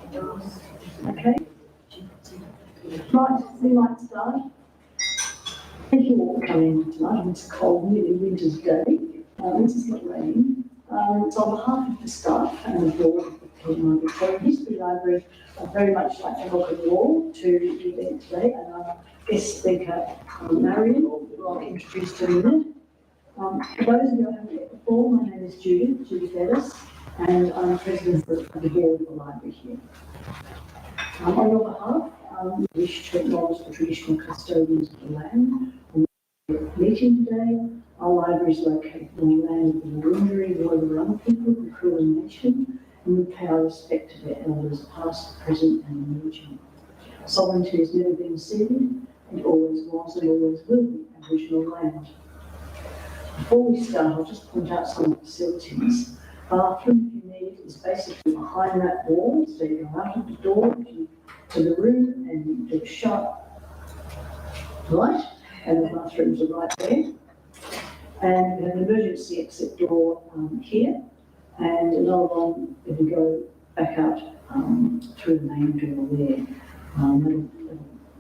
Okay. Right, we might start. Thank you all for coming tonight. It's a cold, nearly winter's day. This is not raining. So on behalf of the staff and the board of the Penrith Victorian History Library, I'd very much like to welcome you all to the event today, and our guest speaker, Marion, who I'll introduce in a minute. For those of you who haven't met before, my name is Judith Ellis, and I'm president of the board of the library here. On your behalf, we wish to acknowledge the traditional custodians of the land. Meeting today, our library is located on the land of the Wurundjeri Woi-wurrung people, the Kulin Nation, and we pay our respect to their elders, past, present, and emerging. Sovereignty has never been ceded, it always was and always will be Aboriginal land. Before we start, I'll just point out some facilities. Bathroom, if you need, is basically behind that wall, so you go out of the door to the room and you do a sharp right, and the bathrooms are right there. And we have an emergency exit door here, and another one if you go back out through the main door there. It'll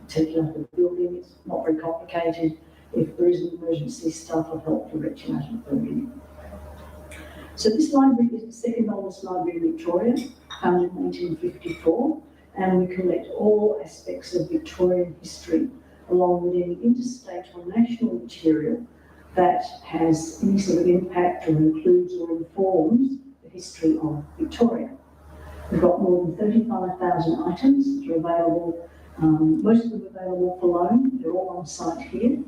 take you out of the building. It's not very complicated. If there is an emergency, staff will help direct you out of the building. So this library is the second oldest library in Victoria, founded in 1854, and we collect all aspects of Victorian history, along with any interstate or national material that has any sort of impact or includes or informs the history of Victoria. We've got more than 35,000 items that are available, most of them available for loan. They're all on site here,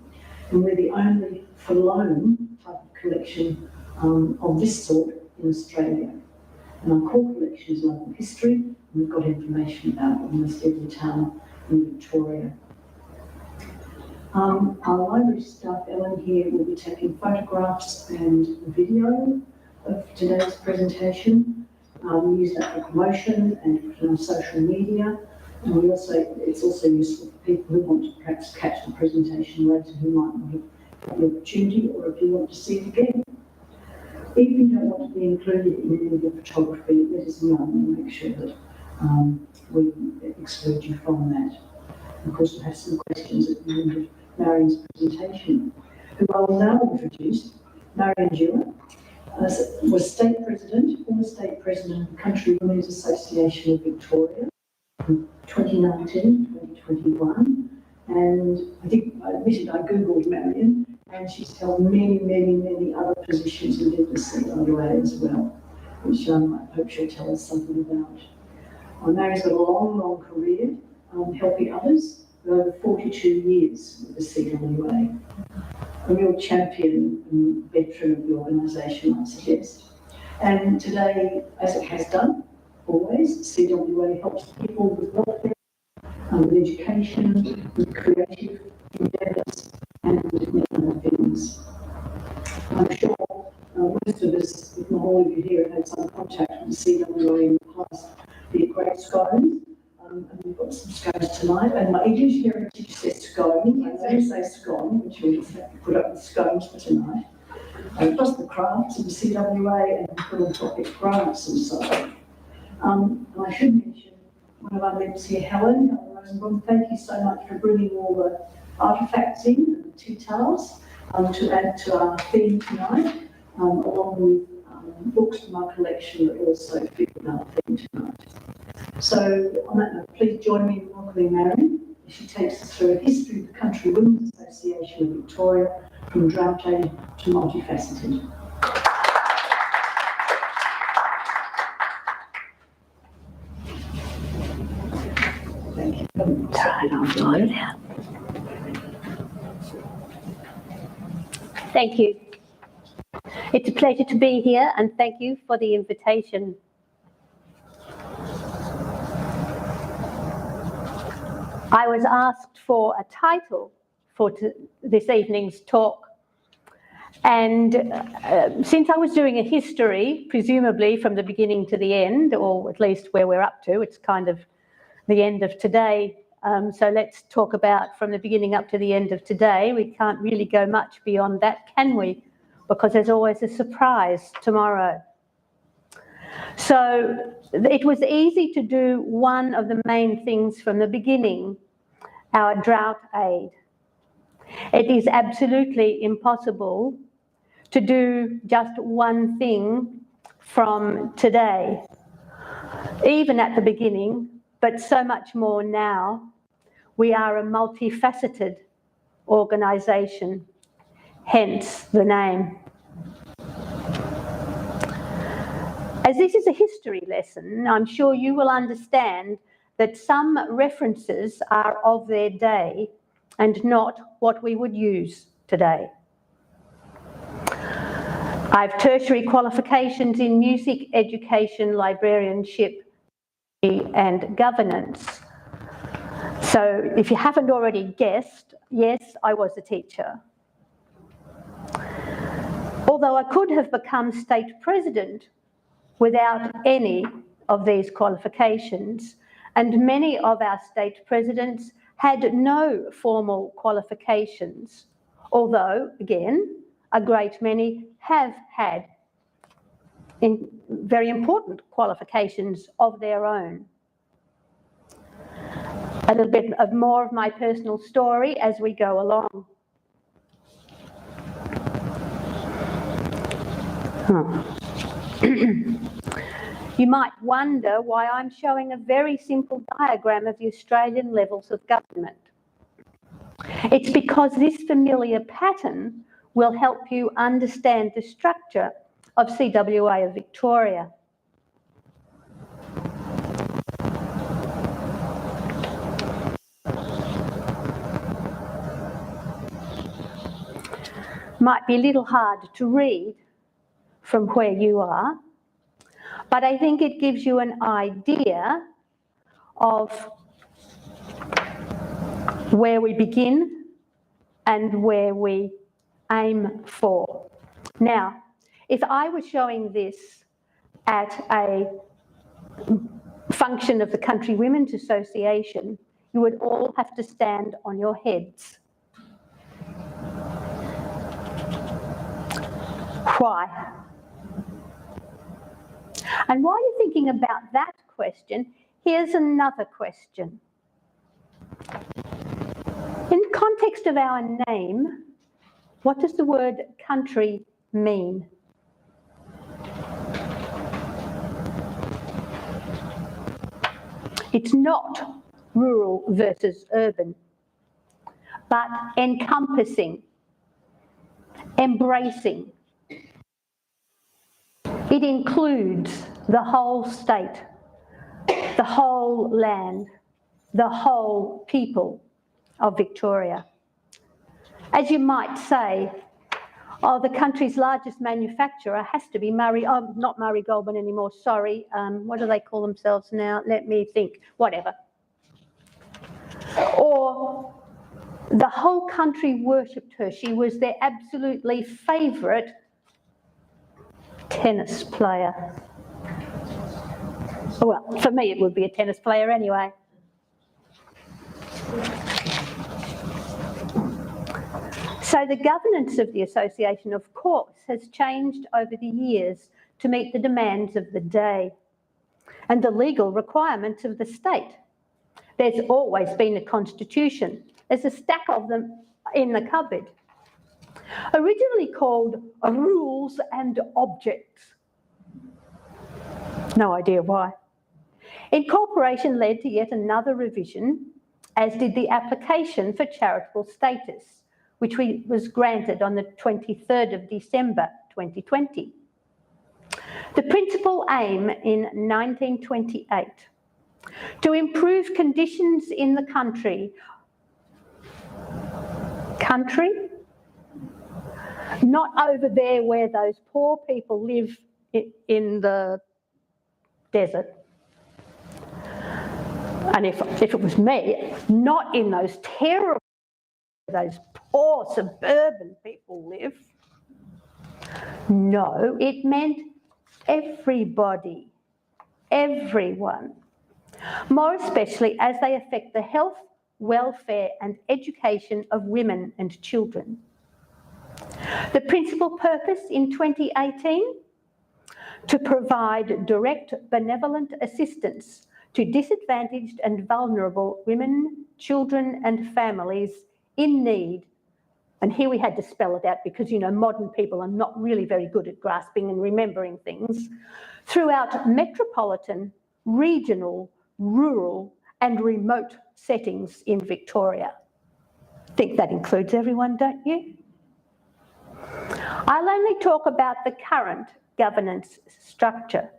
and we're the only for loan type of collection of this sort in Australia. And our core collection is local history, and we've got information about almost every town in Victoria. Our library staff, Ellen here, will be taking photographs and video of today's presentation. We use that for promotion and put it on social media. And it's also useful for people who want to perhaps catch the presentation later, who might not have had the opportunity, or if you want to see it again. If you don't want to be included in any of the photography, let us know and make sure that we exclude you from that. Of course, we'll have some questions at the end of Marion's presentation, who I will now introduce. Marion Dewar was State President, former State President of the Country Women's Association of Victoria from 2019-2021. And I Googled Marion, and she's held many other positions within the CWA as well, which I hope she'll tell us something about. Marion's got a long career helping others, with over 42 years with the CWA. A real champion and veteran of the organisation, I suggest. And today, as it has done, always, CWA helps people with welfare, with education, with creative endeavours, and with many other things. I'm sure most of us, if not all of you here, have had some contact with the CWA in the past, be it great scones, and we've got some scones tonight, and my English heritage says scone, I don't say scone, which we just have to put up with scones for tonight, plus the crafts of the CWA and the philanthropic grants and so on. And I should mention one of our members here, Helen Rosenbaum. Thank you so much for bringing all the artefacts in, and the tea towels, to add to our theme tonight, along with books from our collection that also fit with our theme tonight. So on that note, please join me in welcoming Marion as she takes us through a history of the Country Women's Association of Victoria, from Drought-aid to Multifaceted. Thank you. Thank you. It's a pleasure to be here, and thank you for the invitation. I was asked for a title for this evening's talk, and since I was doing a history, presumably from the beginning to the end, or at least where we're up to, it's kind of the end of today, so let's talk about from the beginning up to the end of today. We can't really go much beyond that, can we? Because there's always a surprise tomorrow. So it was easy to do one of the main things from the beginning, our Drought-aid. It is absolutely impossible to do just one thing from today, even at the beginning, but so much more now. We are a multifaceted organisation, hence the name. As this is a history lesson, I'm sure you will understand that some references are of their day and not what we would use today. I have tertiary qualifications in music, education, librarianship, and governance. So if you haven't already guessed, yes, I was a teacher. Although I could have become state president without any of these qualifications, and many of our state presidents had no formal qualifications, although, again, a great many have had very important qualifications of their own. A little bit of more of my personal story as we go along. You might wonder why I'm showing a very simple diagram of the Australian levels of government. It's because this familiar pattern will help you understand the structure of CWA of Victoria. Might be a little hard to read from where you are, but I think it gives you an idea of where we begin and where we aim for. Now, if I was showing this at a function of the Country Women's Association, you would all have to stand on your heads. Why? And while you're thinking about that question, here's another question. In the context of our name, what does the word country mean? It's not rural versus urban, but encompassing, embracing. It includes the whole state, the whole land, the whole people of Victoria. As you might say, oh, the country's largest manufacturer has to be not Murray Goulburn anymore, sorry. What do they call themselves now? Let me think, whatever. Or the whole country worshipped her. She was their absolutely favourite tennis player. Well, for me it would be a tennis player anyway. So the governance of the association, of course, has changed over the years to meet the demands of the day and the legal requirements of the state. There's always been a constitution. There's a stack of them in the cupboard. Originally called Rules and Objects. No idea why. Incorporation led to yet another revision, as did the application for charitable status, which was granted on the 23rd of December 2020. The principal aim in 1928 to improve conditions in the country, not over there where those poor people live in the desert. And if it was me, not in those terrible, those poor suburban people live. No, it meant everybody, everyone, more especially as they affect the health, welfare and education of women and children. The principal purpose in 2018 to provide direct benevolent assistance to disadvantaged and vulnerable women, children and families in need. And here we had to spell it out because, you know, modern people are not really very good at grasping and remembering things, throughout metropolitan, regional, rural and remote settings in Victoria. I think that includes everyone, don't you? I'll only talk about the current governance structure.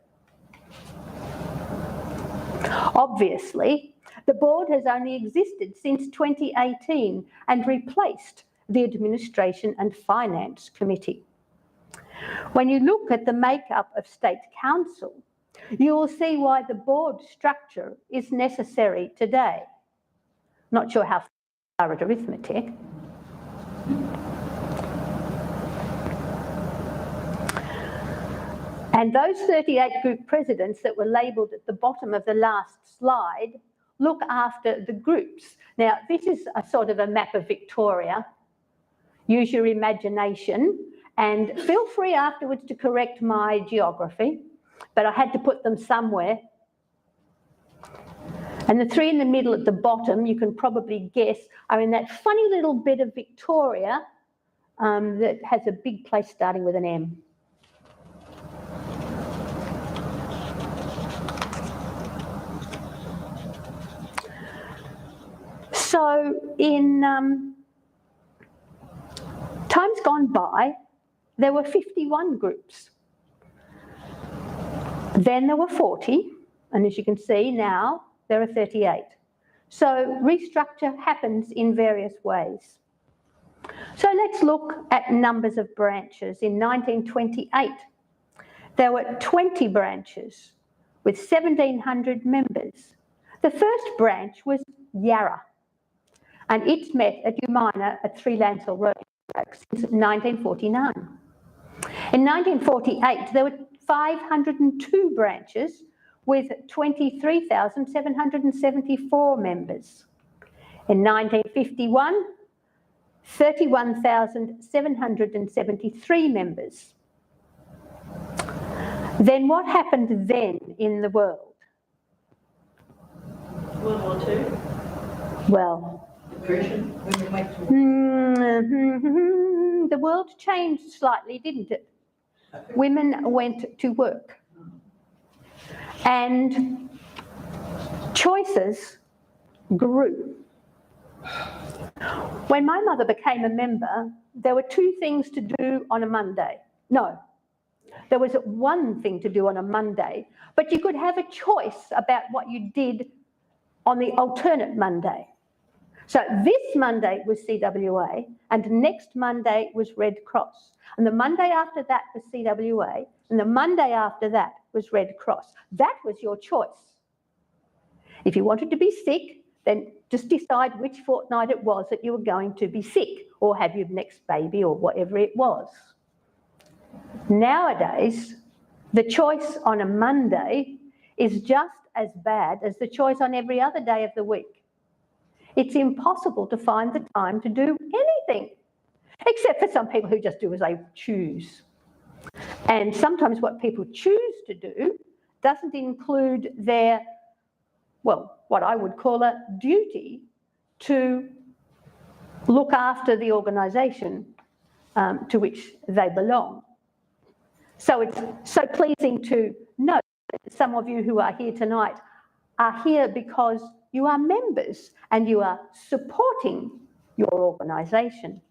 Obviously, the board has only existed since 2018 and replaced the Administration and Finance Committee. When you look at the makeup of State Council, you will see why the board structure is necessary today. Not sure how far at arithmetic. And those 38 group presidents that were labelled at the bottom of the last slide look after the groups. Now, this is a sort of a map of Victoria. Use your imagination and feel free afterwards to correct my geography, but I had to put them somewhere. And the three in the middle at the bottom, you can probably guess, are in that funny little bit of Victoria that has a big place starting with an M. So in times gone by, there were 51 groups. Then there were 40, and as you can see now, there are 38. So restructure happens in various ways. So let's look at numbers of branches. In 1928, there were 20 branches with 1,700 members. The first branch was Yarra, and it's met at Umina at 3 Lancel Road since 1949. In 1948, there were 502 branches with 23,774 members. In 1951, 31,773 members. Then what happened then in the world? World War II? Well, Depression, women went to the world changed slightly, didn't it? Women went to work. And choices grew. When my mother became a member, there were 2 things to do on a Monday. No, there was one thing to do on a Monday, but you could have a choice about what you did on the alternate Monday. So this Monday was CWA, and next Monday was Red Cross. And the Monday after that was CWA, and the Monday after that was Red Cross. That was your choice. If you wanted to be sick, then just decide which fortnight it was that you were going to be sick or have your next baby or whatever it was. Nowadays, the choice on a Monday is just as bad as the choice on every other day of the week. It's impossible to find the time to do anything, except for some people who just do as they choose. And sometimes what people choose to do doesn't include their, well, what I would call a duty to look after the organisation to which they belong. So it's so pleasing to note that some of you who are here tonight are here because you are members and you are supporting your organisation.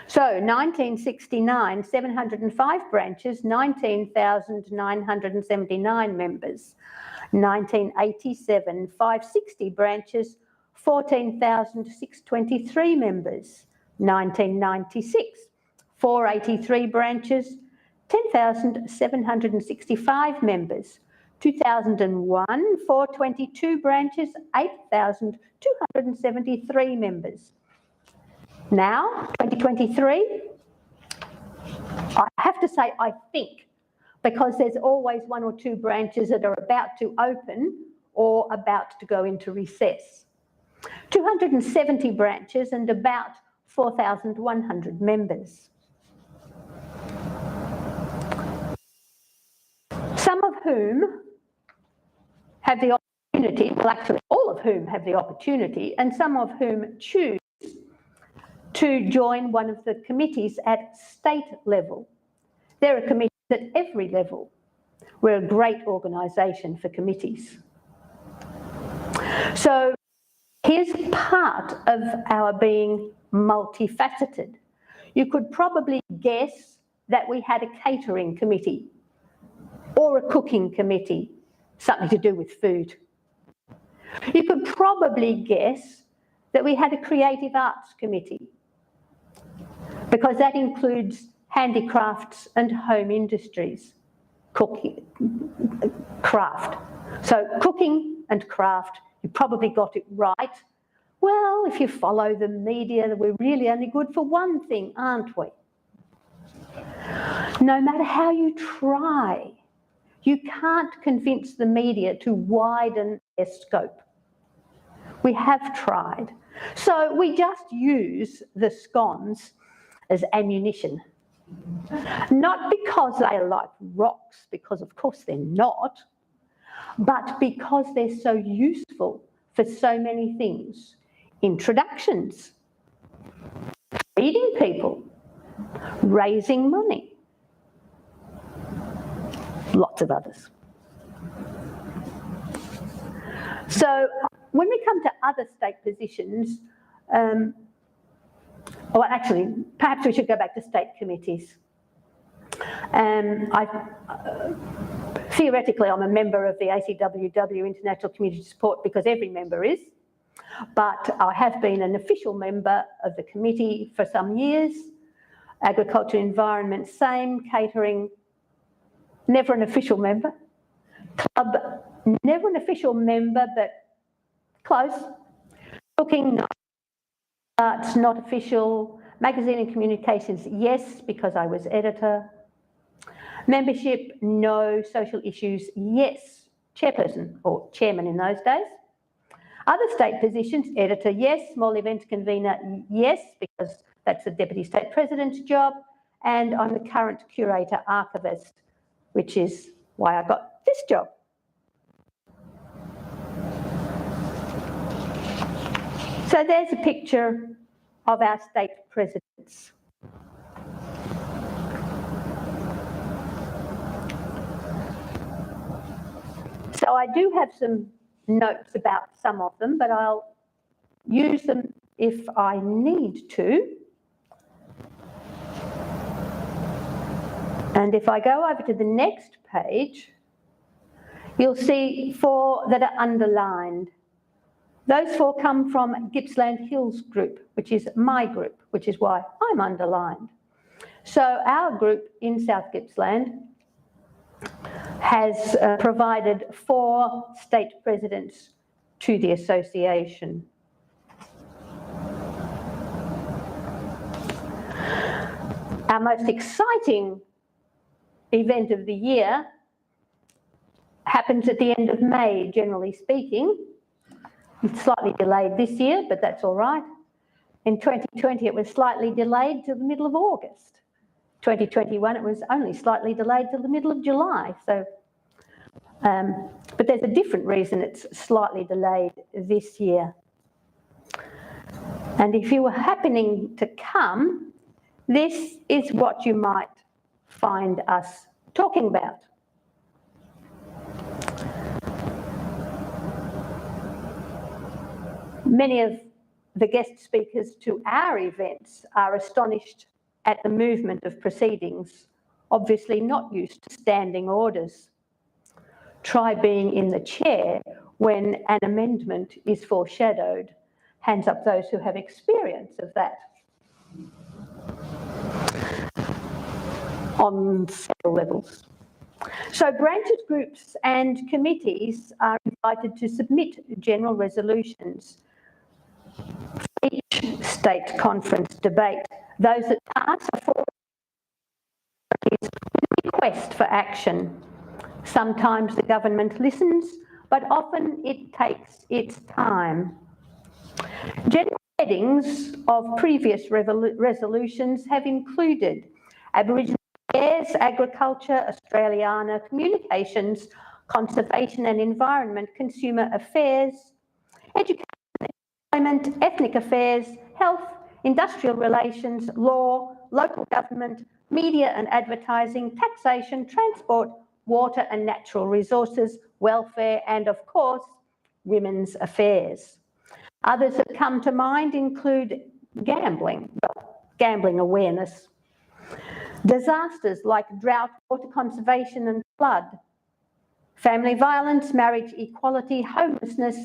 So 1969, 705 branches, 19,979 members. 1987, 560 branches, 14,623 members. 1996, 483 branches, 10,765 members. 2001, 422 branches, 8,273 members. Now, 2023, I have to say I think, because there's always 1 or 2 branches that are about to open or about to go into recess. 270 branches and about 4,100 members. whom have the opportunity, well actually all of whom have the opportunity, and some of whom choose to join one of the committees at state level. There are committees at every level. We're a great organisation for committees. So here's part of our being multifaceted. You could probably guess that we had a catering committee or a cooking committee, something to do with food. You could probably guess that we had a creative arts committee, because that includes handicrafts and home industries, cooking, craft. So cooking and craft, you probably got it right. Well, if you follow the media, we're really only good for one thing, aren't we? No matter how you try, you can't convince the media to widen their scope. We have tried. So we just use the scones as ammunition. Not because they are like rocks, because of course they're not, but because they're so useful for so many things. Introductions, feeding people, raising money, lots of others. So when we come to other state positions, well, actually, perhaps we should go back to state committees. Theoretically, I'm a member of the ACWW International Community Support because every member is, but I have been an official member of the committee for some years. Agriculture, environment, same. Catering, never an official member. Club, never an official member, but close. Cooking, no. Arts, not official. Magazine and communications, yes, because I was editor. Membership, no. Social issues, yes. Chairperson, or chairman in those days. Other state positions, editor, yes. Small events convener, yes, because that's the Deputy State President's job. And I'm the current curator archivist, which is why I got this job. So there's a picture of our state presidents. So I do have some notes about some of them, but I'll use them if I need to. And if I go over to the next page, you'll see 4 that are underlined. Those 4 come from Gippsland Hills group, which is my group, which is why I'm underlined. So our group in South Gippsland has provided 4 state presidents to the association. Our most exciting event of the year happens at the end of May, generally speaking. It's slightly delayed this year, but that's all right. In 2020, it was slightly delayed to the middle of August. 2021, it was only slightly delayed till the middle of July. So, but there's a different reason it's slightly delayed this year. And if you were happening to come, this is what you might find us talking about. Many of the guest speakers to our events are astonished at the movement of proceedings, obviously not used to standing orders. Try being in the chair when an amendment is foreshadowed. Hands up those who have experience of that. On several levels. So branches, groups and committees are invited to submit general resolutions for each state conference debate. Those that pass are for request for action. Sometimes the government listens, but often it takes its time. General headings of previous resolutions have included Aboriginal Affairs, Agriculture, Australiana, Communications, Conservation and Environment, Consumer Affairs, Education, Employment, Ethnic Affairs, Health, Industrial Relations, Law, Local Government, Media and Advertising, Taxation, Transport, Water and Natural Resources, Welfare, and of course, Women's Affairs. Others that come to mind include gambling, gambling awareness, disasters like drought, water conservation and flood, family violence, marriage equality, homelessness,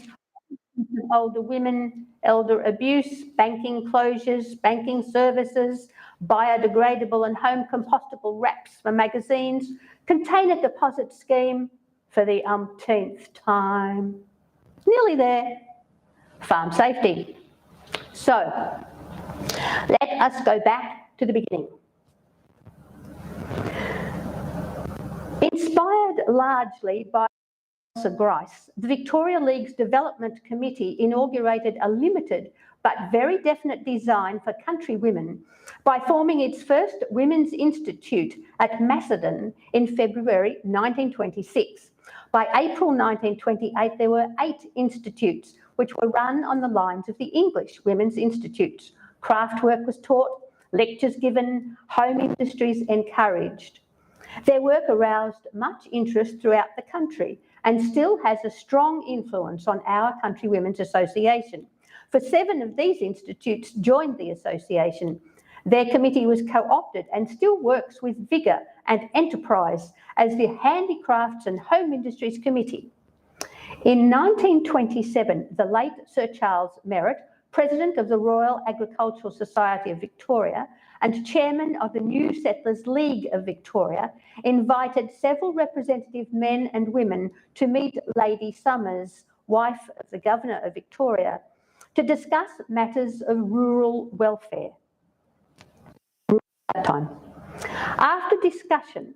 older women, elder abuse, banking closures, banking services, biodegradable and home compostable wraps for magazines, container deposit scheme for the umpteenth time. Nearly there. Farm safety. So, let us go back to the beginning. Inspired largely by Grice, the Victoria League's Development Committee inaugurated a limited but very definite design for country women by forming its first Women's Institute at Macedon in February 1926. By April 1928, there were 8 institutes which were run on the lines of the English Women's Institutes. Craft work was taught, lectures given, home industries encouraged. Their work aroused much interest throughout the country and still has a strong influence on our Country Women's Association. For 7 of these institutes joined the association. Their committee was co-opted and still works with vigour and enterprise as the Handicrafts and Home Industries Committee. In 1927, the late Sir Charles Merritt, President of the Royal Agricultural Society of Victoria and Chairman of the New Settlers League of Victoria, invited several representative men and women to meet Lady Somers, wife of the Governor of Victoria, to discuss matters of rural welfare. At that time. After discussion,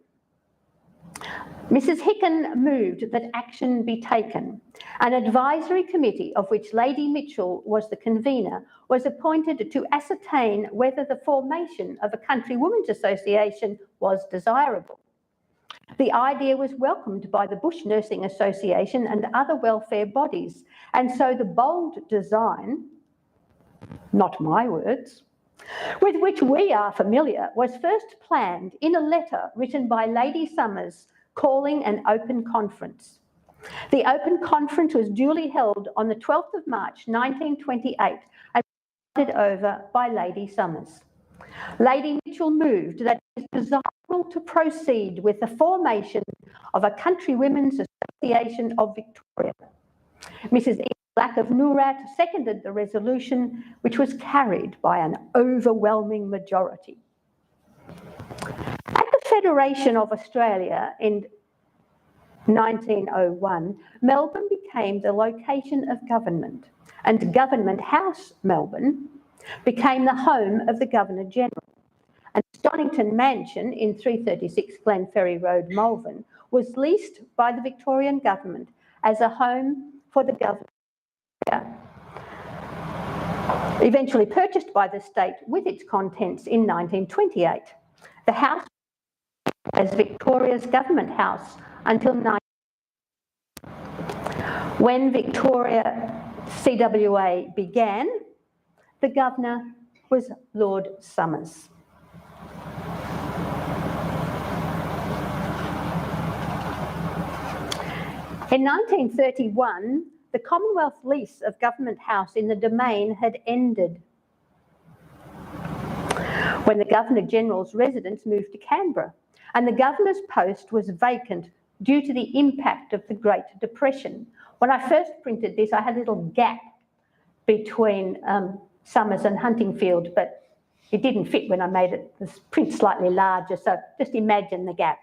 Mrs. Hicken moved that action be taken. An advisory committee, of which Lady Mitchell was the convener, was appointed to ascertain whether the formation of a Country Women's Association was desirable. The idea was welcomed by the Bush Nursing Association and other welfare bodies, and so the bold design, not my words, with which we are familiar, was first planned in a letter written by Lady Somers calling an open conference. The open conference was duly held on the 12th of March 1928 and presided over by Lady Somers. Lady Mitchell moved that it is desirable to proceed with the formation of a Country Women's Association of Victoria. Mrs. E. Black of Noorat seconded the resolution, which was carried by an overwhelming majority. At the Federation of Australia in 1901, Melbourne became the location of government, and Government House, Melbourne, became the home of the Governor-General. And Stonington Mansion in 336 Glenferrie Road, Malvern, was leased by the Victorian Government as a home for the Governor, eventually purchased by the state with its contents in 1928. The house as Victoria's Government House until when Victoria CWA began, the Governor was Lord Somers. In 1931, the Commonwealth lease of Government House in the Domain had ended when the Governor-General's residence moved to Canberra, and the Governor's post was vacant due to the impact of the Great Depression. When I first printed this, I had a little gap between Somers and Huntingfield, but it didn't fit when I made it, the print slightly larger, so just imagine the gap.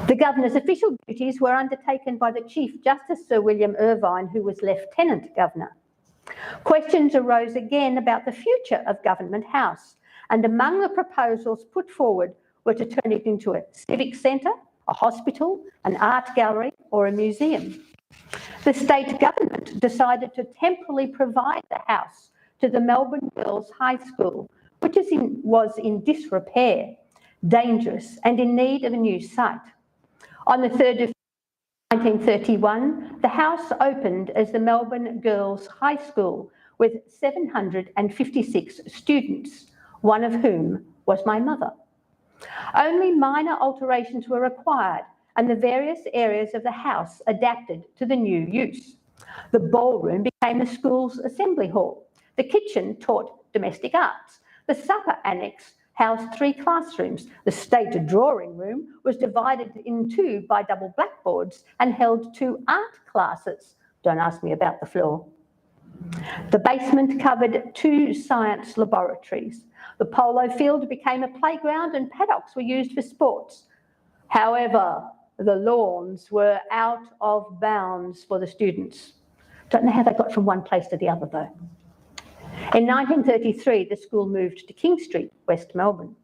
The Governor's official duties were undertaken by the Chief Justice Sir William Irvine, who was Lieutenant Governor. Questions arose again about the future of Government House, and among the proposals put forward were to turn it into a civic centre, a hospital, an art gallery or a museum. The state government decided to temporarily provide the house to the Melbourne Girls High School, was in disrepair, dangerous, and in need of a new site. On the 3rd of 1931, the house opened as the Melbourne Girls' High School with 756 students, one of whom was my mother. Only minor alterations were required and the various areas of the house adapted to the new use. The ballroom became the school's assembly hall. The kitchen taught domestic arts. The supper annex housed 3 classrooms. The state drawing room was divided in 2 by double blackboards and held 2 art classes. Don't ask me about the floor. The basement covered 2 science laboratories. The polo field became a playground and paddocks were used for sports. However, the lawns were out of bounds for the students. Don't know how they got from one place to the other though. In 1933, the school moved to King Street, West Melbourne.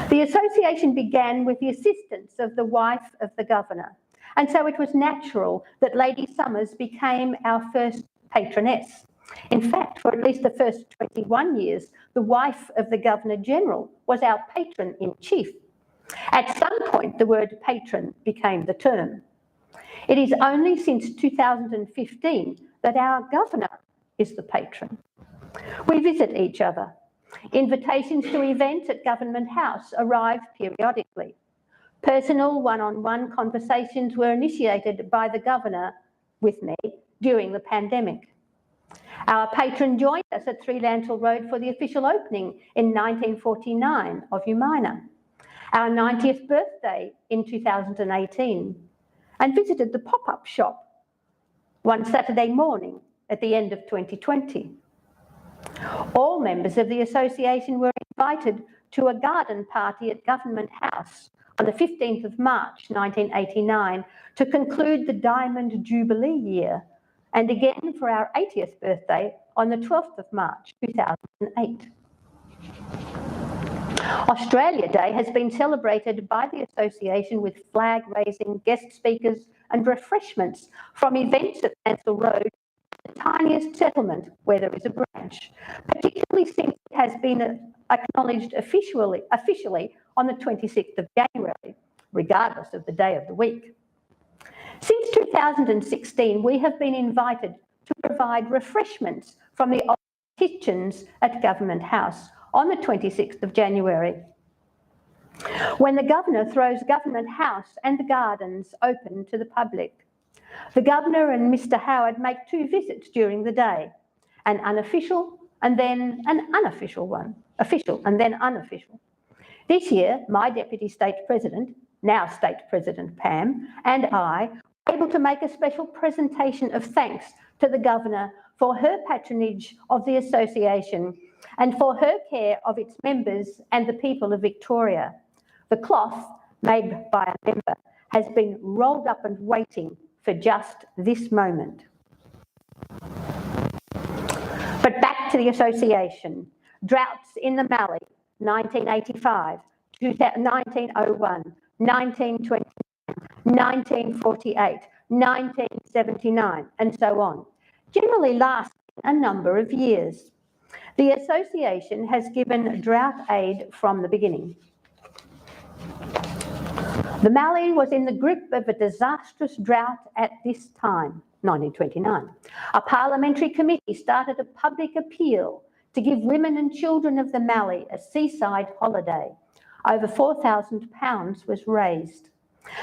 The association began with the assistance of the wife of the governor, and so it was natural that Lady Summers became our first patroness. In fact, for at least the first 21 years, the wife of the Governor-General was our patron-in-chief. At some point, the word patron became the term. It is only since 2015 that our governor is the patron. We visit each other. Invitations to events at Government House arrive periodically. Personal one-on-one conversations were initiated by the governor with me during the pandemic. Our patron joined us at 3 Lantle Road for the official opening in 1949 of Umina, our 90th birthday in 2018, and visited the pop-up shop one Saturday morning at the end of 2020. All members of the association were invited to a garden party at Government House on the 15th of March 1989 to conclude the Diamond Jubilee year, and again for our 80th birthday on the 12th of March 2008. Australia Day has been celebrated by the association with flag raising, guest speakers and refreshments from events at Ansell Road, the tiniest settlement where there is a branch, particularly since it has been acknowledged officially on the 26th of January, regardless of the day of the week. Since 2016, we have been invited to provide refreshments from the old kitchens at Government House on the 26th of January, when the governor throws Government House and the gardens open to the public. The governor and Mr. Howard make 2 visits during the day, an unofficial and then an unofficial one, official and then unofficial. This year, my Deputy State President, now State President Pam, and I were able to make a special presentation of thanks to the governor for her patronage of the association and for her care of its members and the people of Victoria. The cloth, made by a member, has been rolled up and waiting for just this moment. But back to the association. Droughts in the Mallee, 1985, 1901, 1920, 1948, 1979, and so on, generally lasting a number of years. The association has given drought-aid from the beginning. The Mallee was in the grip of a disastrous drought at this time, 1929. A parliamentary committee started a public appeal to give women and children of the Mallee a seaside holiday. Over £4,000 was raised.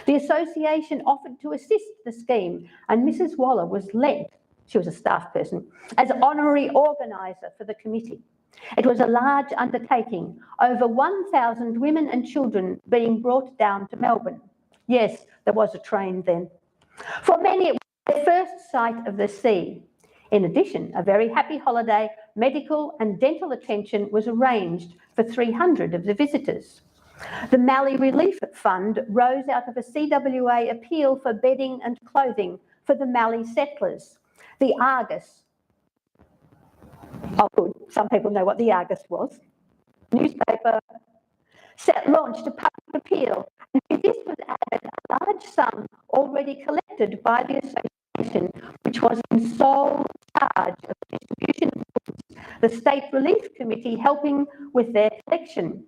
The association offered to assist the scheme, and Mrs. Waller was lent, she was a staff person, as honorary organiser for the committee. It was a large undertaking, over 1,000 women and children being brought down to Melbourne. Yes, there was a train then. For many, it was their first sight of the sea. In addition, a very happy holiday, medical and dental attention was arranged for 300 of the visitors. The Mallee Relief Fund rose out of a CWA appeal for bedding and clothing for the Mallee settlers. The Argus, oh good, some people know what the Argus was, newspaper, launched a public appeal, and to this was added a large sum already collected by the association, which was in sole charge of the distribution of the State Relief Committee helping with their collection.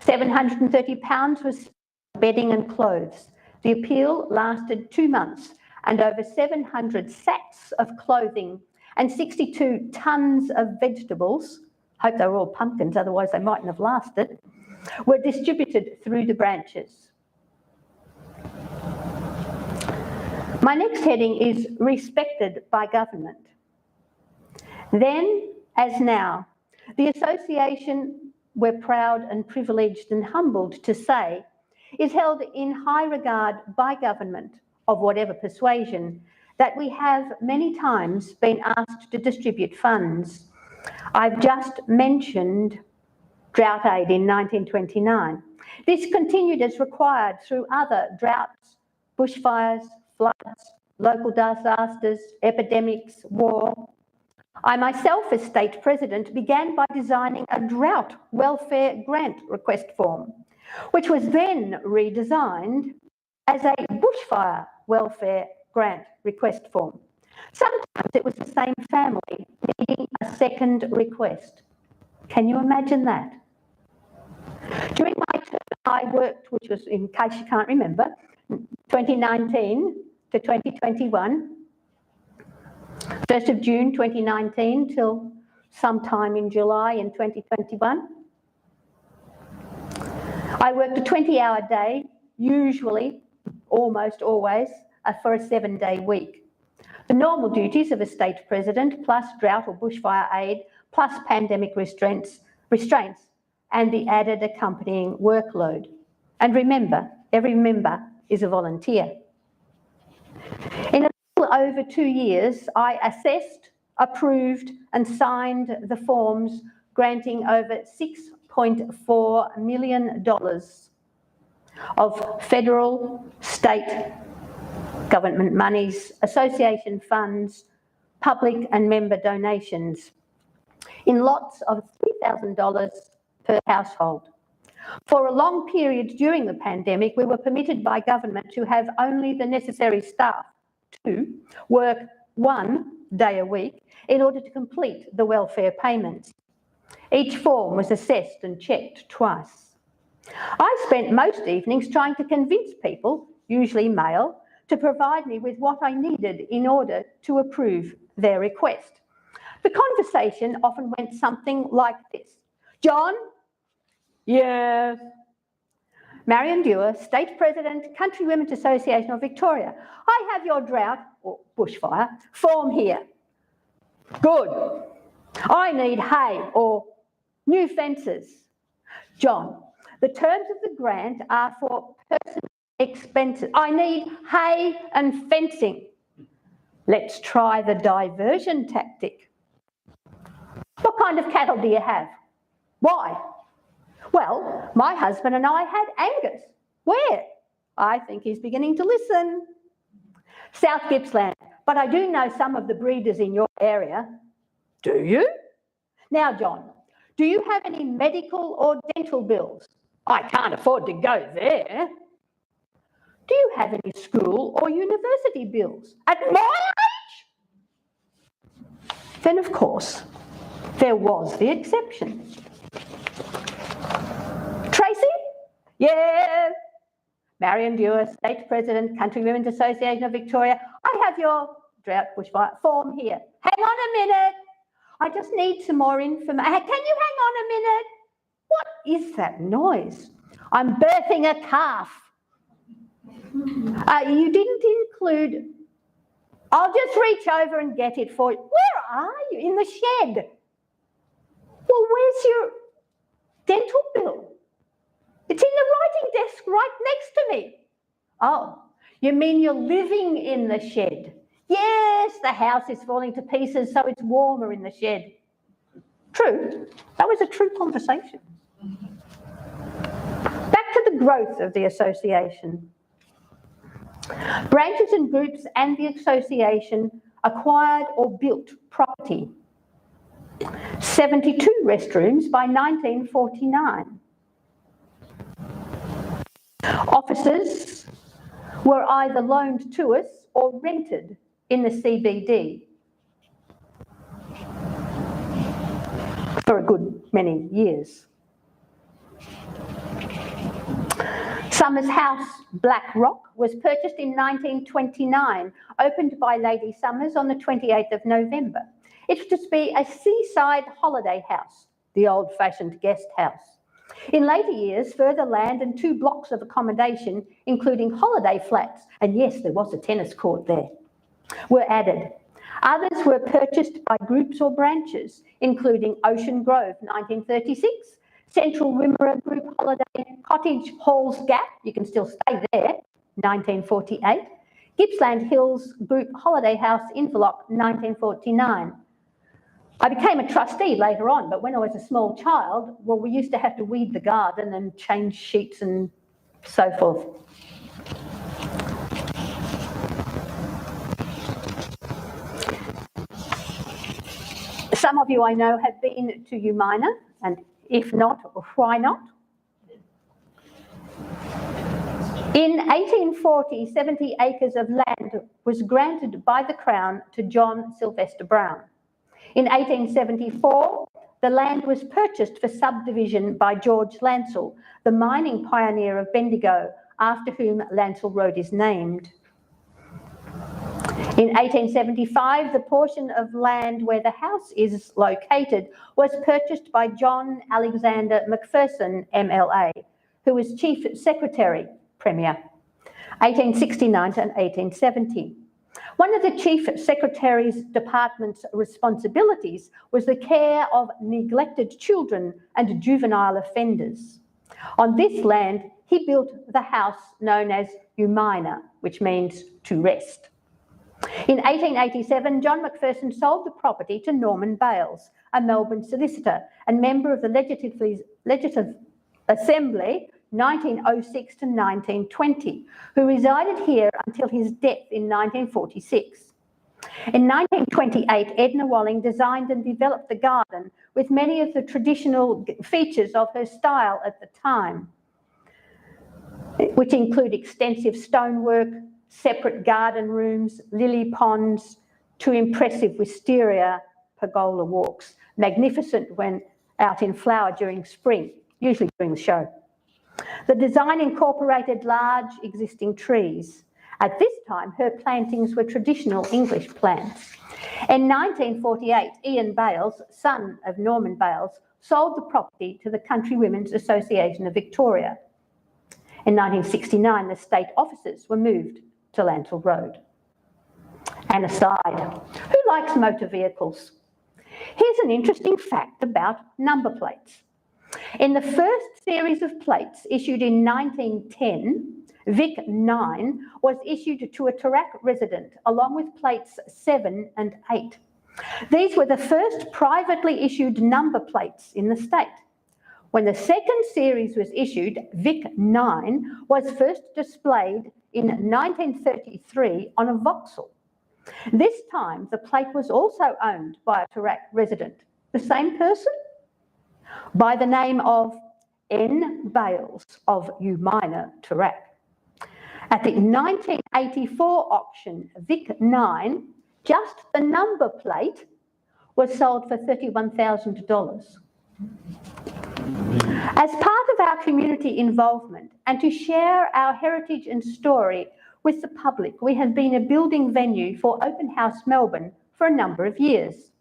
£730 was spent on bedding and clothes. The appeal lasted 2 months, and over 700 sacks of clothing and 62 tonnes of vegetables, hope they were all pumpkins, otherwise they mightn't have lasted, were distributed through the branches. My next heading is respected by government. Then, as now, the association, we're proud and privileged and humbled to say, is held in high regard by government of whatever persuasion, that we have many times been asked to distribute funds. I've just mentioned Drought-aid in 1929. This continued as required through other droughts, bushfires, floods, local disasters, epidemics, war. I myself, as State President, began by designing a drought welfare grant request form, which was then redesigned as a bushfire welfare grant request form. Sometimes it was the same family needing a second request. Can you imagine that? During my term, I worked, which was, in case you can't remember, 2019 to 2021, 1st of June 2019 till sometime in July in 2021. I worked a 20-hour day, usually, almost always, for a 7-day week. The normal duties of a State President, plus drought or bushfire aid, plus pandemic restraints, and the added accompanying workload. And remember, every member is a volunteer. In a little over 2 years, I assessed, approved, and signed the forms granting over $6.4 million of federal, state government monies, association funds, public and member donations, in lots of $3,000 per household. For a long period during the pandemic, we were permitted by government to have only the necessary staff to work 1 day a week in order to complete the welfare payments. Each form was assessed and checked twice. I spent most evenings trying to convince people, usually male, to provide me with what I needed in order to approve their request. The conversation often went something like this. John? Yes. Marion Dewar, State President, Country Women's Association of Victoria. I have your drought, or bushfire, form here. Good. I need hay or new fences. John, the terms of the grant are for personal expenses. I need hay and fencing. Let's try the diversion tactic. What kind of cattle do you have? Why? Well, my husband and I had Angus. Where? I think he's beginning to listen. South Gippsland, but I do know some of the breeders in your area. Do you? Now, John, do you have any medical or dental bills? I can't afford to go there. Do you have any school or university bills? At my age? Then, of course, there was the exception. Tracy? Yes. Marion Dewar, State President, Country Women's Association of Victoria. I have your drought bushfire form here. Hang on a minute. I just need some more information. Can you hang on a minute? What is that noise? I'm birthing a calf. You didn't include... I'll just reach over and get it for you. Where are you? In the shed. Well, where's your dental bill? It's in the writing desk right next to me. Oh, you mean you're living in the shed? Yes, the house is falling to pieces, so it's warmer in the shed. True. That was a true conversation. Back to the growth of the association. Branches and groups and the association acquired or built property. 72 restrooms by 1949. Offices were either loaned to us or rented in the CBD. for a good many years. Summers House, Black Rock, was purchased in 1929, opened by Lady Summers on the 28th of November. It was to be a seaside holiday house, the old-fashioned guest house. In later years, further land and 2 blocks of accommodation, including holiday flats, and yes, there was a tennis court there, were added. Others were purchased by groups or branches, including Ocean Grove, 1936, Central Wimmera Group Holiday, Cottage Halls Gap, you can still stay there, 1948, Gippsland Hills Group Holiday House, Inverloch, 1949. I became a trustee later on, but when I was a small child, well, we used to have to weed the garden and change sheets and so forth. Some of you I know have been to Umina, and if not, why not? In 1840, 70 acres of land was granted by the Crown to John Sylvester Brown. In 1874, the land was purchased for subdivision by George Lancel, the mining pioneer of Bendigo, after whom Lancel Road is named. In 1875, the portion of land where the house is located was purchased by John Alexander Macpherson, MLA, who was Chief Secretary, Premier, 1869 to 1870. One of the Chief Secretary's department's responsibilities was the care of neglected children and juvenile offenders. On this land, he built the house known as Umina, which means to rest. In 1887, John Macpherson sold the property to Norman Bales, a Melbourne solicitor and member of the Legislative Assembly 1906 to 1920, who resided here until his death in 1946. In 1928, Edna Walling designed and developed the garden with many of the traditional features of her style at the time, which include extensive stonework, separate garden rooms, lily ponds, 2 impressive wisteria pergola walks, magnificent when out in flower during spring, usually during the show. The design incorporated large existing trees. At this time, her plantings were traditional English plants. In 1948, Ian Bales, son of Norman Bales, sold the property to the Country Women's Association of Victoria. In 1969, the state offices were moved to Lancel Road. An aside, who likes motor vehicles? Here's an interesting fact about number plates. In the first series of plates issued in 1910, Vic 9 was issued to a Toorak resident along with plates 7 and 8. These were the first privately issued number plates in the state. When the second series was issued, Vic 9 was first displayed in 1933 on a Vauxhall. This time, the plate was also owned by a Toorak resident, the same person, by the name of N. Bales of Umina, Toorak. At the 1984 auction, Vic 9, just the number plate, was sold for $31,000. As part of our community involvement and to share our heritage and story with the public, we have been a building venue for Open House Melbourne for a number of years.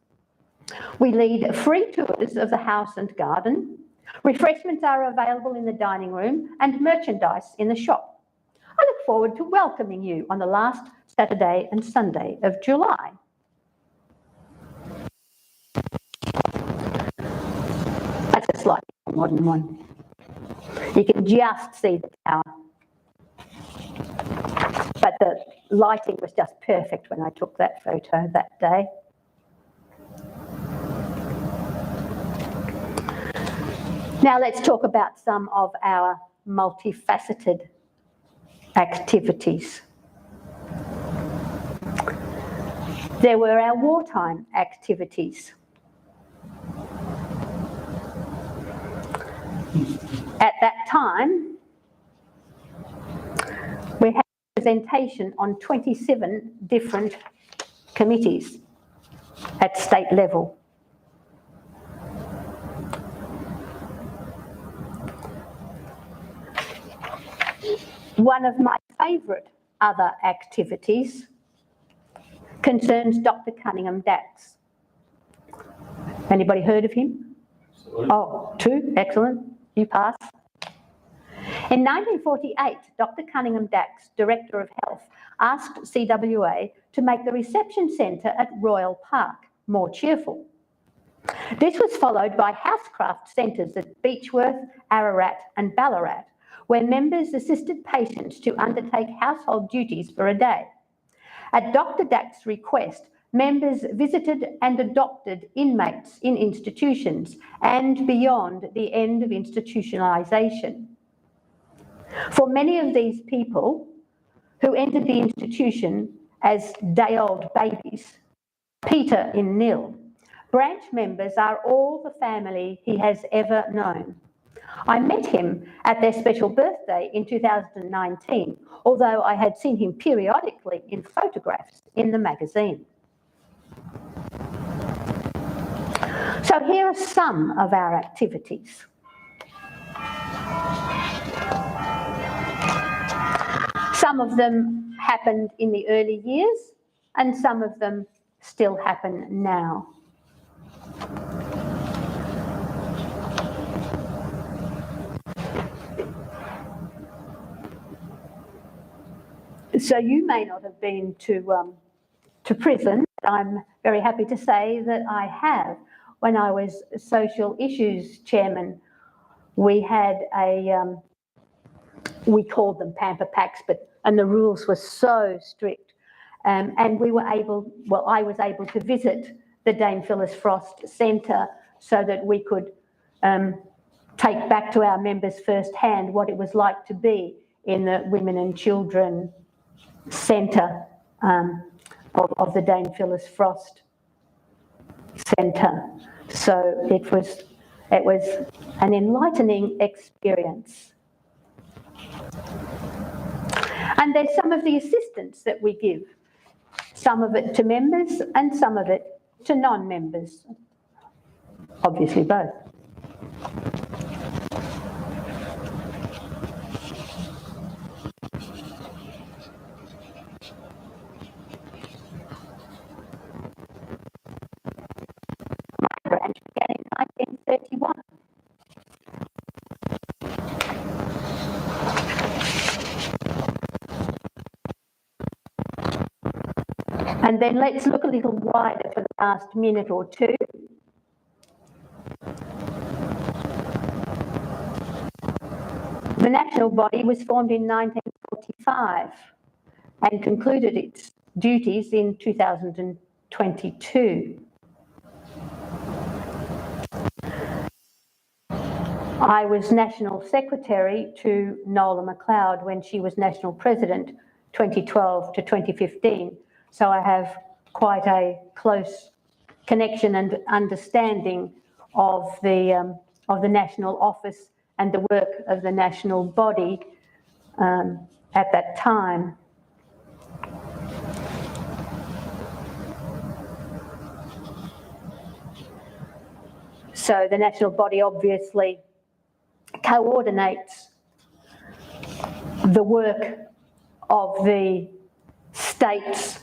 We lead free tours of the house and garden. Refreshments are available in the dining room and merchandise in the shop. I look forward to welcoming you on the last Saturday and Sunday of July. That's a slightly modern one. You can just see the tower. But the lighting was just perfect when I took that photo that day. Now let's talk about some of our multifaceted activities. There were our wartime activities. At that time, we had representation on 27 different committees at state level. One of my favourite other activities concerns Dr. Cunningham Dax. Anybody heard of him? Oh, two, excellent, you pass. In 1948, Dr. Cunningham Dax, Director of Health, asked CWA to make the reception centre at Royal Park more cheerful. This was followed by housecraft centres at Beechworth, Ararat and Ballarat, where members assisted patients to undertake household duties for a day. At Dr. Dax's request, members visited and adopted inmates in institutions and beyond the end of institutionalisation. For many of these people who entered the institution as day-old babies, Peter in nil, branch members are all the family he has ever known. I met him at their special birthday in 2019, although I had seen him periodically in photographs in the magazine. So here are some of our activities. Some of them happened in the early years, and some of them still happen now. So you may not have been to prison. I'm very happy to say that I have. When I was social issues chairman, we had we called them pamper packs, and the rules were so strict. And we were able, well, I was able to visit the Dame Phyllis Frost Centre so that we could take back to our members firsthand what it was like to be in the Women and Children Centre of the Dame Phyllis Frost Centre. So it was an enlightening experience. And there's some of the assistance that we give, some of it to members and some of it to non-members, obviously both. My branch began in 1931. And then let's look a little wider for the past minute or two. The national body was formed in 1945 and concluded its duties in 2022. I was National Secretary to Nola MacLeod when she was National President 2012 to 2015. So I have quite a close connection and understanding of the national office and the work of the national body at that time. So the national body obviously coordinates the work of the states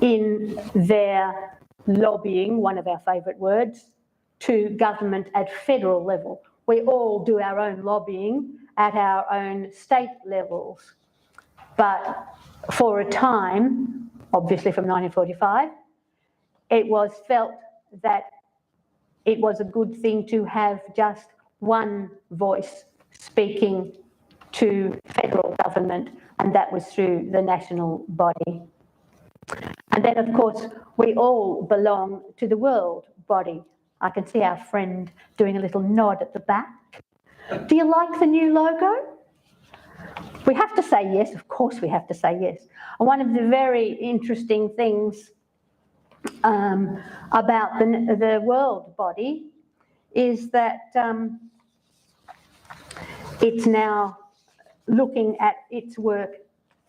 in their lobbying, one of our favourite words, to government at federal level. We all do our own lobbying at our own state levels. But for a time, obviously from 1945, it was felt that it was a good thing to have just one voice speaking to federal government, and that was through the national body. And then, of course, we all belong to the world body. I can see our friend doing a little nod at the back. Do you like the new logo? We have to say yes, of course we have to say yes. And one of the very interesting things about the world body is that it's now looking at its work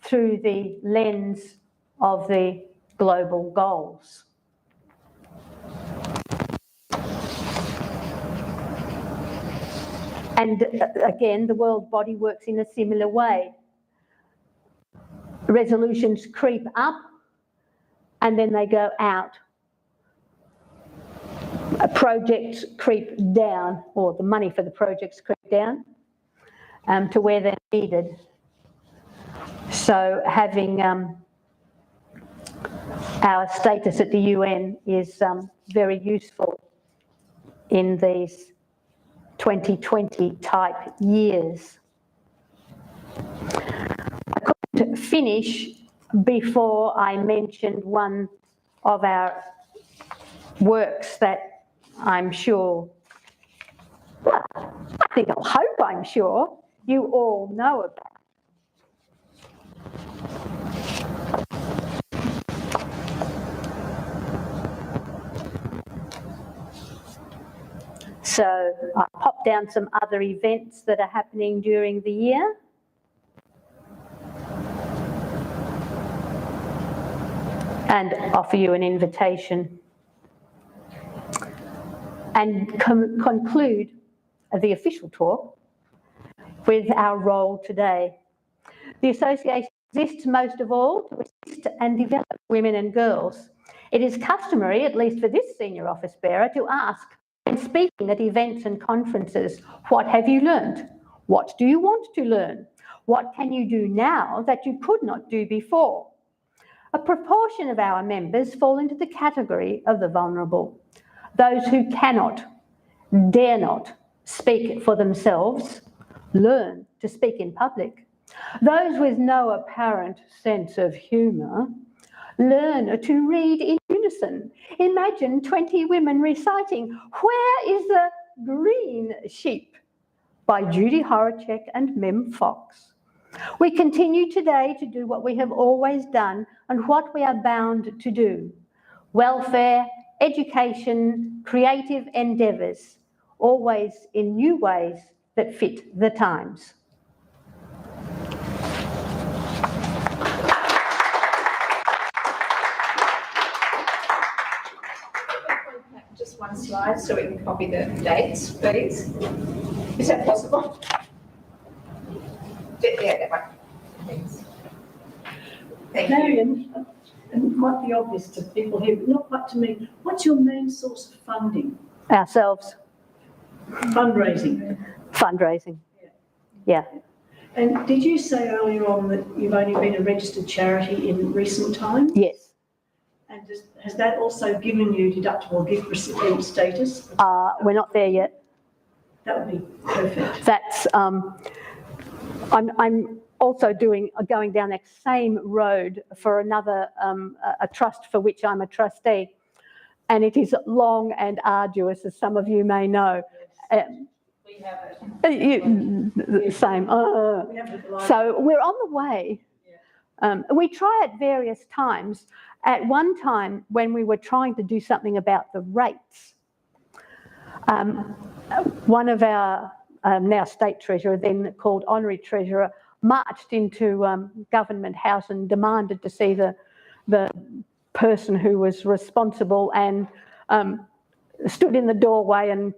through the lens of the global goals. And again, the world body works in a similar way. resolutions creep up and then they go out. Projects creep down, or the money for the projects creep down to where they're needed. So having our status at the UN is very useful in these 2020 type years. I couldn't finish before I mentioned one of our works that I'm sure, well, I hope I'm sure you all know about. So I'll pop down some other events that are happening during the year. And offer you an invitation. And conclude the official talk with our role today. The association exists most of all to assist and develop women and girls. It is customary, at least for this senior office bearer, to ask, when speaking at events and conferences, what have you learned? What do you want to learn? What can you do now that you could not do before? A proportion of our members fall into the category of the vulnerable, those who cannot, dare not speak for themselves, learn to speak in public. Those with no apparent sense of humour learn to read in unison. Imagine 20 women reciting, "Where is the Green Sheep?" by Judy Horacek and Mem Fox. We continue today to do what we have always done and what we are bound to do. Welfare, education, creative endeavours, always in new ways that fit the times. Just one slide so we can copy the dates, please. Is that possible? Yeah, that one. Thanks. Thank you. Marion, it might be obvious to people here, but not quite to me. What's your main source of funding? Ourselves. Fundraising. Fundraising. Yeah. And did you say earlier on that you've only been a registered charity in recent times? Yes. And has that also given you deductible gift recipient status? We're not there yet. That would be perfect. That's, I'm also going down that same road for another, a trust for which I'm a trustee. And it is long and arduous, as some of you may know. We have it. Same. So we're on the way. We try at various times. At one time, when we were trying to do something about the rates, one of our now State Treasurer, then called Honorary Treasurer, marched into Government House and demanded to see the person who was responsible, and stood in the doorway and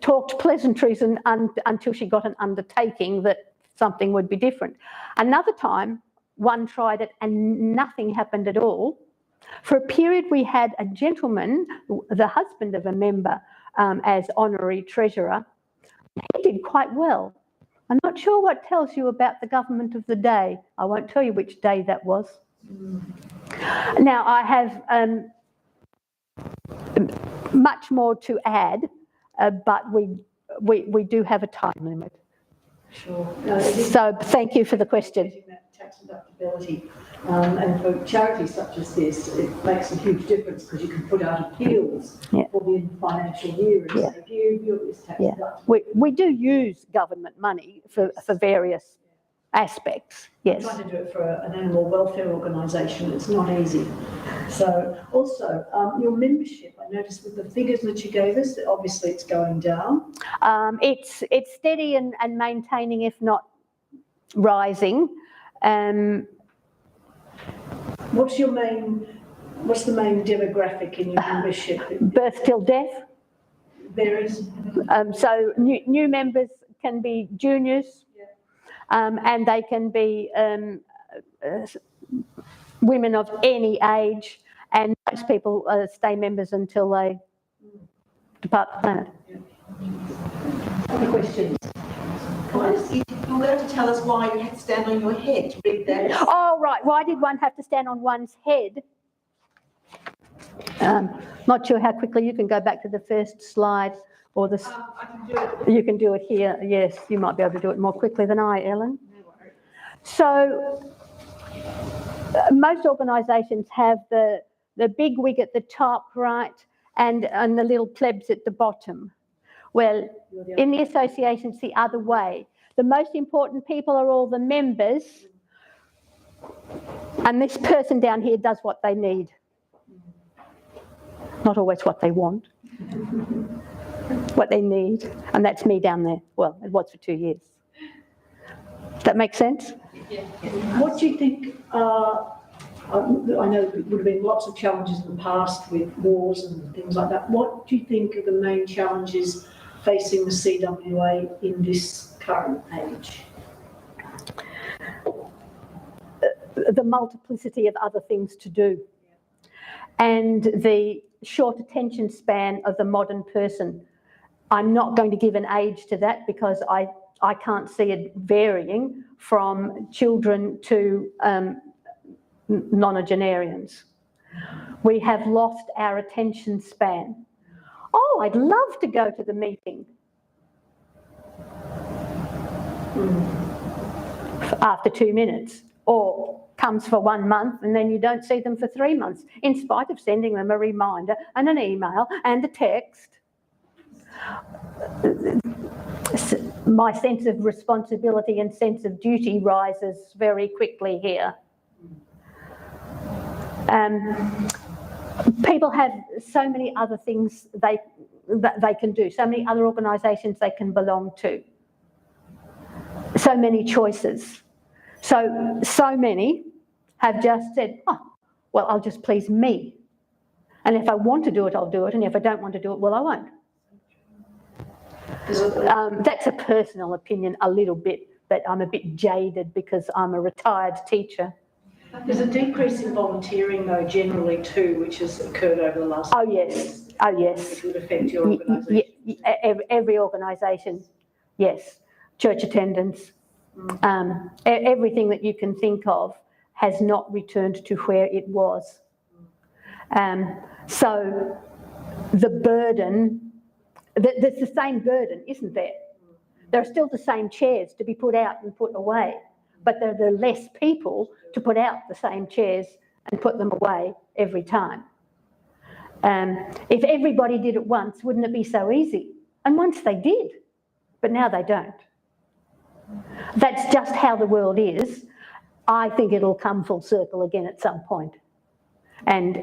talked pleasantries until she got an undertaking that something would be different. Another time, one tried it and nothing happened at all. For a period, we had a gentleman, the husband of a member, as Honorary Treasurer. He did quite well. I'm not sure what tells you about the government of the day. I won't tell you which day that was. Now, I have much more to add, but we do have a time limit. Sure. So thank you for the question. Tax deductibility, and for charities such as this, it makes a huge difference because you can put out appeals for the financial year and say, view this tax deductible. We do use government money for various aspects, yes. I'm trying to do it for an animal welfare organisation. It's not easy. So also, your membership, I noticed with the figures that you gave us, that obviously it's going down. It's steady and maintaining, if not rising. What's the main demographic in your membership? Birth till death. There is. So new members can be juniors, and they can be women of any age, and most people stay members until they depart the planet. Other questions? You're going to tell us why you had to stand on your head to read that. Oh, right. Why did one have to stand on one's head? Not sure how quickly you can go back to the first slide or this. I can do it. You can do it here. Yes, you might be able to do it more quickly than I, Ellen. No worries. So most organisations have the big wig at the top, right, and the little plebs at the bottom. Well, in the association, it's the other way. The most important people are all the members, and this person down here does what they need. Not always what they want, what they need, and that's me down there. Well, it was for 2 years. Does that make sense? Yeah. What do you think I know there would have been lots of challenges in the past with wars and things like that. What do you think are the main challenges facing the CWA in this current age? The multiplicity of other things to do and the short attention span of the modern person. I'm not going to give an age to that because I can't see it varying from children to nonagenarians. We have lost our attention span. Oh, I'd love to go to the meeting. After 2 minutes, or comes for 1 month and then you don't see them for 3 months, in spite of sending them a reminder and an email and a text. My sense of responsibility and sense of duty rises very quickly here. People have so many other things they can do, so many other organisations they can belong to, so many choices. So many have just said, oh, well, I'll just please me. And if I want to do it, I'll do it. And if I don't want to do it, well, I won't. That's a personal opinion a little bit, but I'm a bit jaded because I'm a retired teacher. There's a decrease in volunteering, though, generally too, which has occurred over the last Oh, yes. Oh, yes. It would affect your organisation. Every organisation, yes. Church attendance, everything that you can think of has not returned to where it was. So the burden, there's the same burden, isn't there? There are still the same chairs to be put out and put away, but there are less people to put out the same chairs and put them away every time. If everybody did it once, wouldn't it be so easy? And once they did, but now they don't. That's just how the world is. I think it'll come full circle again at some point. And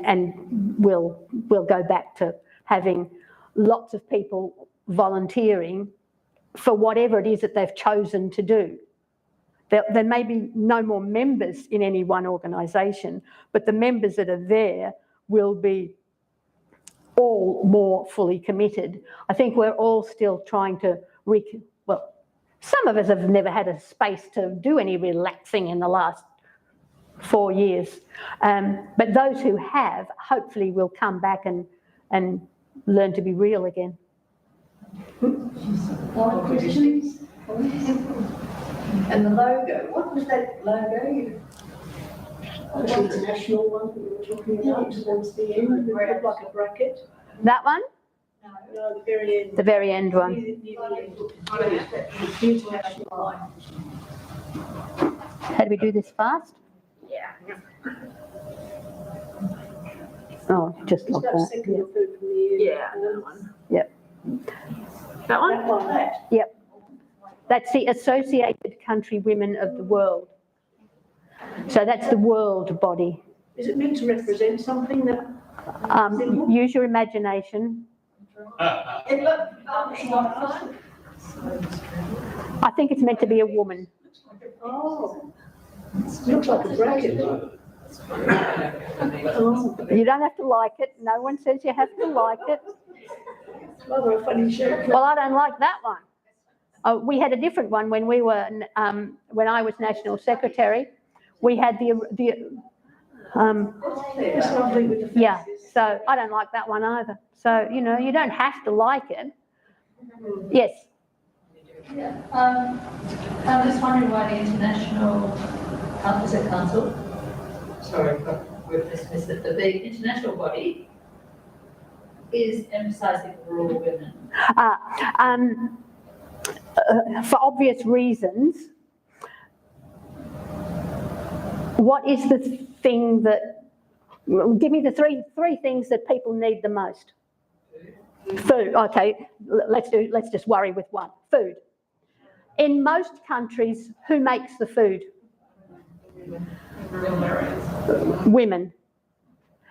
we'll go back to having lots of people volunteering for whatever it is that they've chosen to do. There may be no more members in any one organisation, but the members that are there will be all more fully committed. I think we're all still trying to, well, some of us have never had a space to do any relaxing in the last 4 years. But those who have, hopefully will come back and learn to be real again. Other questions? And the logo, what was that logo? The international one that we were talking about towards the end, it looked like a bracket. That one? No, the very end. The very end one. Near the end. The international line. How do we do this fast? Yeah. Oh, just It's like about that. second or third from the end. Yeah, that one. Yep. That one? That one. Yep. That's the Associated Country Women of the World. So that's the world body. Is it meant to represent something that? Use your imagination. It looked fun. I think it's meant to be a woman. Oh, looks like a bracket. Oh, You don't have to like it. No one says you have to like it. rather a funny shape. Well, I don't like that one. We had a different one when we were, when I was National Secretary. We had the It's lovely with the faces. yeah, so I don't like that one either. So, you know, you don't have to like it. Yes. I'm just wondering why the International Council, sorry, we've dismissed it, but the international body is emphasising rural women. For obvious reasons. What is the thing that, give me the three things that people need the most? Food. Okay, let's just worry with one. Food. In most countries, who makes the food? Women.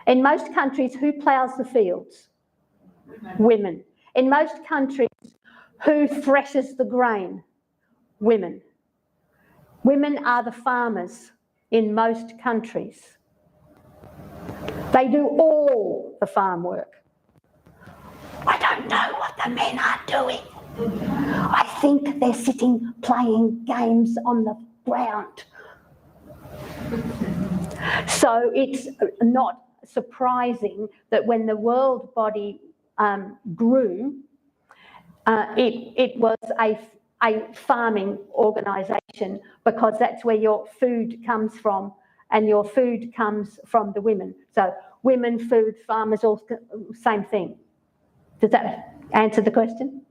In most countries, who ploughs the fields? Women. In most countries, who threshes the grain? Women. Women are the farmers in most countries. They do all the farm work. I don't know what the men are doing. I think they're sitting playing games on the ground. So it's not surprising that when the world body grew, it was a farming organisation, because that's where your food comes from, and your food comes from the women. So women, food, farmers, all same thing. Does that answer the question?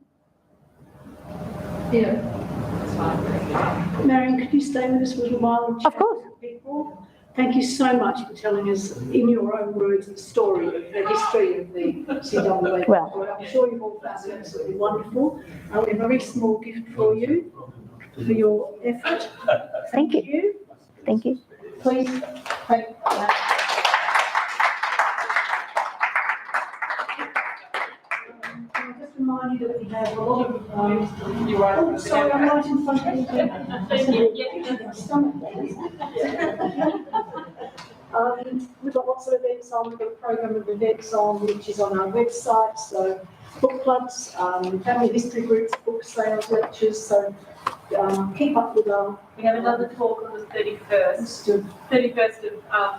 Yeah, that's fine. Marion, could you stay with us a little while and chat Of course. with people? Thank you so much for telling us, in your own words, the story of the history of the CWA. Well. I'm sure you've all found it absolutely wonderful. We have a very small gift for you, for your effort. Thank you. Thank you. Please take that. Can I just remind you that we have a lot of, oh, sorry, I'm right in front of you. We've got lots of events on. We've got a program of events on, which is on our website. So book clubs, family history groups, book sales, lectures. So keep up with our. We have another talk on the 31st of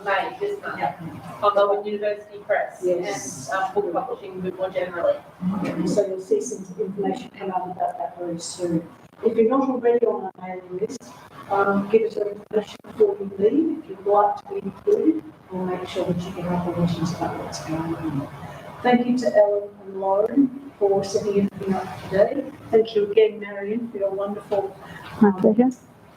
May this month, on Melbourne University Press, Yes. and book publishing more generally. So you'll see some information come out about that very soon. If you're not already on our mailing list, give us your information before you leave. If you'd like to be included, we'll make sure that you get information about what's going on. Thank you to Ellen and Lauren for setting everything up today. Thank you again, Marion, for your wonderful My pleasure.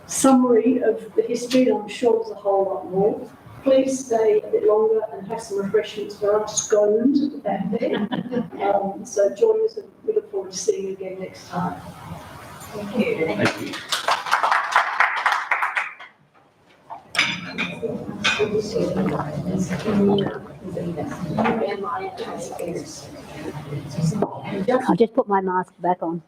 summary of the history. I'm sure there's a whole lot more. Please stay a bit longer and have some refreshments for us scones at the back there. So join us, and we look forward to seeing you again next time. Thank you. Thank you. I'll just put my mask back on.